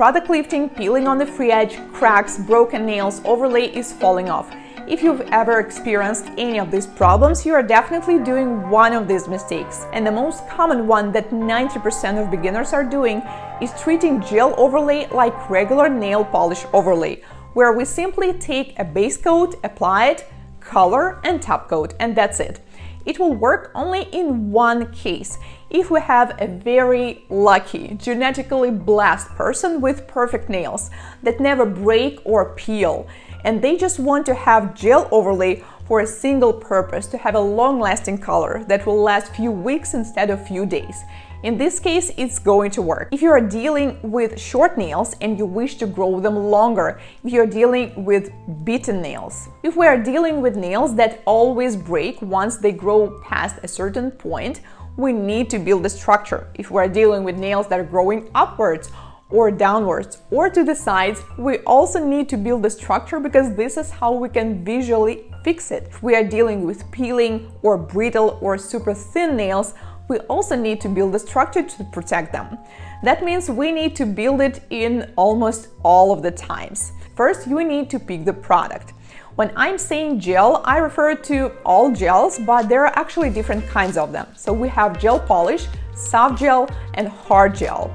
Product lifting, peeling on the free edge, cracks, broken nails, overlay is falling off. If you've ever experienced any of these problems, you are definitely doing one of these mistakes. And the most common one that 90% of beginners are doing is treating gel overlay like regular nail polish overlay, where we simply take a base coat, apply it, color, and top coat, and that's it. It will work only in one case, if we have a very lucky, genetically blessed person with perfect nails that never break or peel, and they just want to have gel overlay for a single purpose, to have a long-lasting color that will last few weeks instead of few days. In this case, it's going to work. If you are dealing with short nails and you wish to grow them longer, if you are dealing with beaten nails, if we are dealing with nails that always break once they grow past a certain point, we need to build a structure. If we are dealing with nails that are growing upwards or downwards or to the sides, we also need to build a structure, because this is how we can visually fix it. If we are dealing with peeling or brittle or super thin nails, we also need to build a structure to protect them. That means we need to build it in almost all of the times. First, you need to pick the product. When I'm saying gel, I refer to all gels, but there are actually different kinds of them. So we have gel polish, soft gel, and hard gel.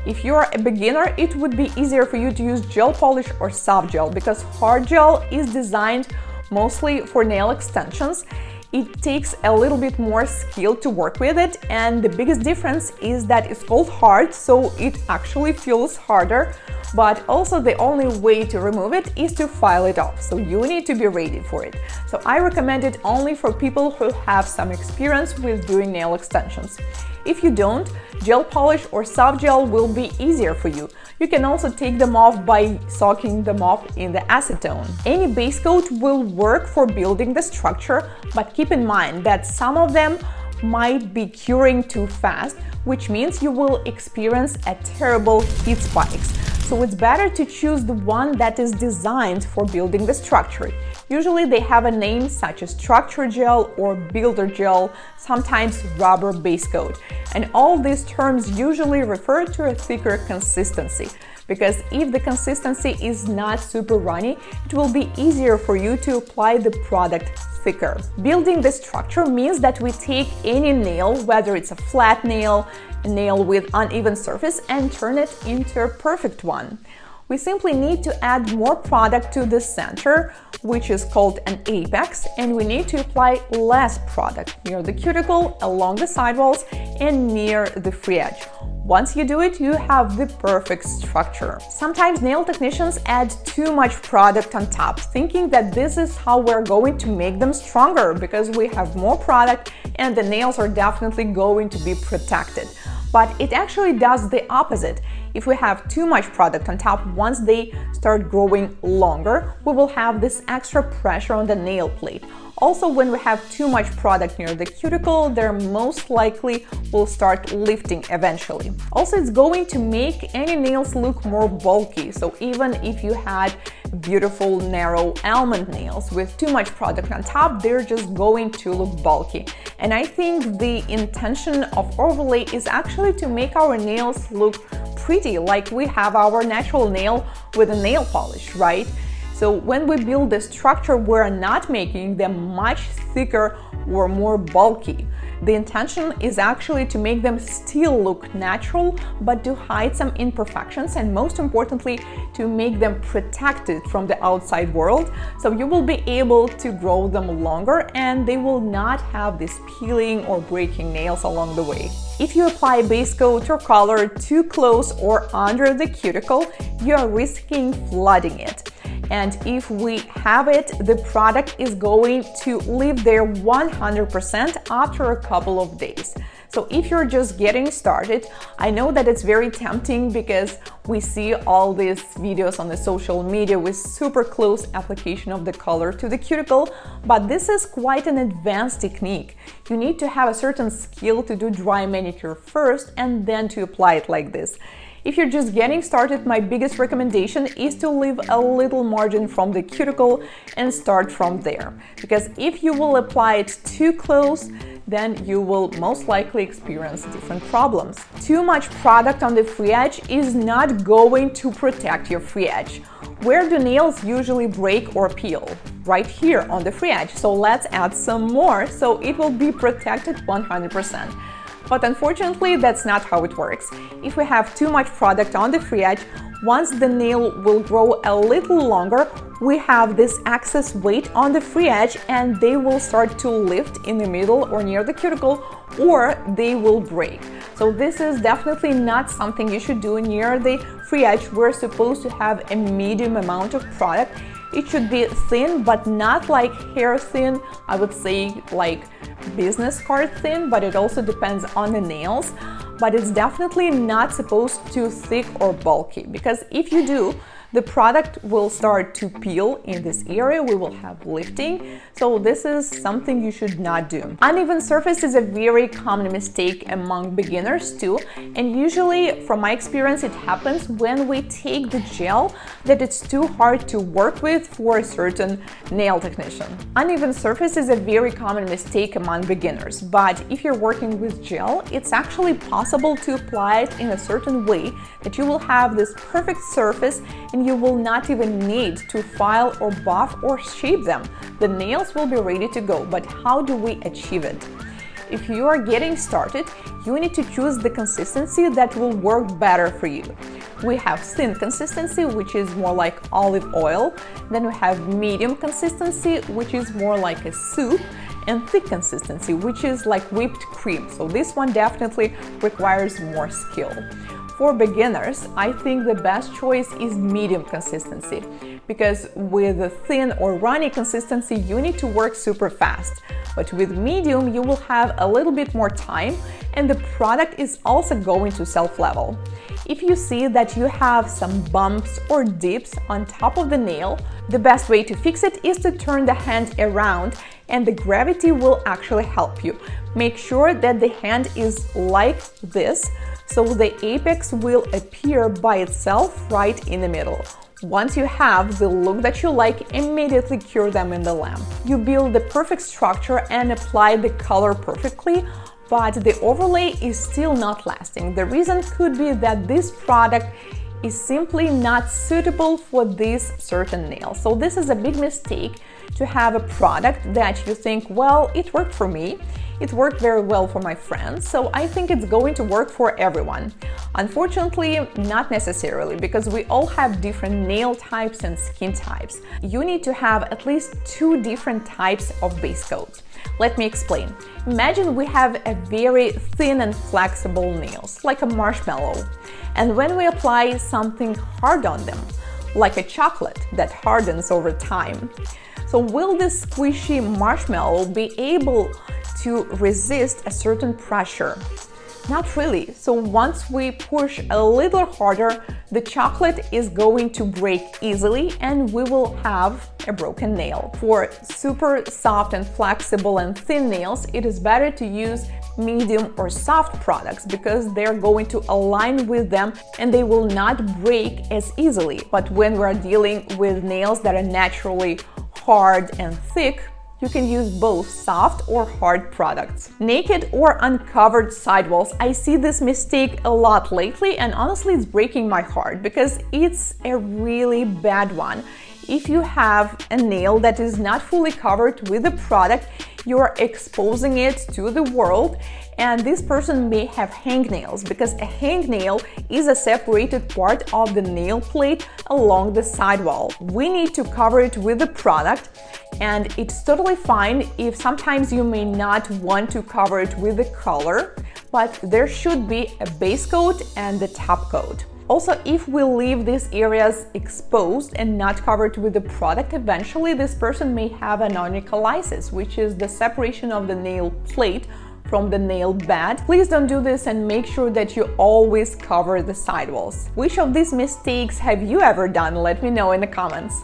If you're a beginner, it would be easier for you to use gel polish or soft gel, because hard gel is designed mostly for nail extensions. It takes a little bit more skill to work with it, and the biggest difference is that it's called hard, so it actually feels harder, but also the only way to remove it is to file it off, so you need to be ready for it. So I recommend it only for people who have some experience with doing nail extensions. If you don't, gel polish or soft gel will be easier for you. You can also take them off by soaking them off in the acetone. Any base coat will work for building the structure, but keep in mind that some of them might be curing too fast, which means you will experience a terrible heat spikes. So it's better to choose the one that is designed for building the structure. Usually they have a name such as structure gel or builder gel, sometimes rubber base coat. And all these terms usually refer to a thicker consistency, because if the consistency is not super runny, it will be easier for you to apply the product thicker. Building the structure means that we take any nail, whether it's a flat nail, a nail with uneven surface, and turn it into a perfect one. We simply need to add more product to the center, which is called an apex, and we need to apply less product near the cuticle, along the sidewalls, and near the free edge. Once you do it, you have the perfect structure. Sometimes nail technicians add too much product on top, thinking that this is how we're going to make them stronger, because we have more product and the nails are definitely going to be protected. But it actually does the opposite. If we have too much product on top, once they start growing longer, we will have this extra pressure on the nail plate. Also, when we have too much product near the cuticle, they most likely will start lifting eventually. Also, it's going to make any nails look more bulky. So even if you had beautiful narrow almond nails with too much product on top, they're just going to look bulky. And I think the intention of overlay is actually to make our nails look pretty, like we have our natural nail with a nail polish, right? So when we build the structure, we're not making them much thicker or more bulky. The intention is actually to make them still look natural, but to hide some imperfections, and most importantly, to make them protected from the outside world, so you will be able to grow them longer and they will not have this peeling or breaking nails along the way. If you apply base coat or color too close or under the cuticle, you are risking flooding it. And if we have it, the product is going to live there 100% after a couple of days. So if you're just getting started, I know that it's very tempting because we see all these videos on the social media with super close application of the color to the cuticle, but this is quite an advanced technique. You need to have a certain skill to do dry manicure first and then to apply it like this. If you're just getting started, my biggest recommendation is to leave a little margin from the cuticle and start from there. Because if you will apply it too close, then you will most likely experience different problems. Too much product on the free edge is not going to protect your free edge. Where do nails usually break or peel? Right here on the free edge. So let's add some more so it will be protected 100%. But unfortunately, that's not how it works. If we have too much product on the free edge, once the nail will grow a little longer, we have this excess weight on the free edge and they will start to lift in the middle or near the cuticle, or they will break. So this is definitely not something you should do near the free edge. We're supposed to have a medium amount of product. It should be thin, but not like hair thin. I would say like business card thin, but it also depends on the nails. But it's definitely not supposed to thick or bulky, because if you do, the product will start to peel in this area. We will have lifting. So this is something you should not do. Uneven surface is a very common mistake among beginners too. And usually, from my experience, it happens when we take the gel that it's too hard to work with for a certain nail technician. Uneven surface is a very common mistake among beginners. But if you're working with gel, it's actually possible to apply it in a certain way that you will have this perfect surface and you will not even need to file or buff or shape them. The nails will be ready to go, but how do we achieve it? If you are getting started, you need to choose the consistency that will work better for you. We have thin consistency, which is more like olive oil. Then we have medium consistency, which is more like a soup, and thick consistency, which is like whipped cream. So this one definitely requires more skill. For beginners, I think the best choice is medium consistency, because with a thin or runny consistency, you need to work super fast. But with medium, you will have a little bit more time and the product is also going to self-level. If you see that you have some bumps or dips on top of the nail, the best way to fix it is to turn the hand around and the gravity will actually help you. Make sure that the hand is like this, so the apex will appear by itself right in the middle. Once you have the look that you like, immediately cure them in the lamp. You build the perfect structure and apply the color perfectly, but the overlay is still not lasting. The reason could be that this product is simply not suitable for this certain nail. So this is a big mistake, to have a product that you think, well, it worked for me, it worked very well for my friends, so I think it's going to work for everyone. Unfortunately, not necessarily, because we all have different nail types and skin types. You need to have at least 2 different types of base coats. Let me explain. Imagine we have a very thin and flexible nails, like a marshmallow. And when we apply something hard on them, like a chocolate that hardens over time, so will this squishy marshmallow be able to resist a certain pressure? Not really. So once we push a little harder, the chocolate is going to break easily and we will have a broken nail. For super soft and flexible and thin nails, it is better to use medium or soft products because they're going to align with them and they will not break as easily. But when we're dealing with nails that are naturally hard and thick, you can use both soft or hard products. Naked or uncovered sidewalls. I see this mistake a lot lately and honestly it's breaking my heart because it's a really bad one. If you have a nail that is not fully covered with the product, you are exposing it to the world, and this person may have hangnails because a hangnail is a separated part of the nail plate along the sidewall. We need to cover it with the product, and it's totally fine if sometimes you may not want to cover it with the color, but there should be a base coat and the top coat. Also, if we leave these areas exposed and not covered with the product, eventually this person may have an onycholysis, which is the separation of the nail plate from the nail bed. Please don't do this and make sure that you always cover the sidewalls. Which of these mistakes have you ever done? Let me know in the comments.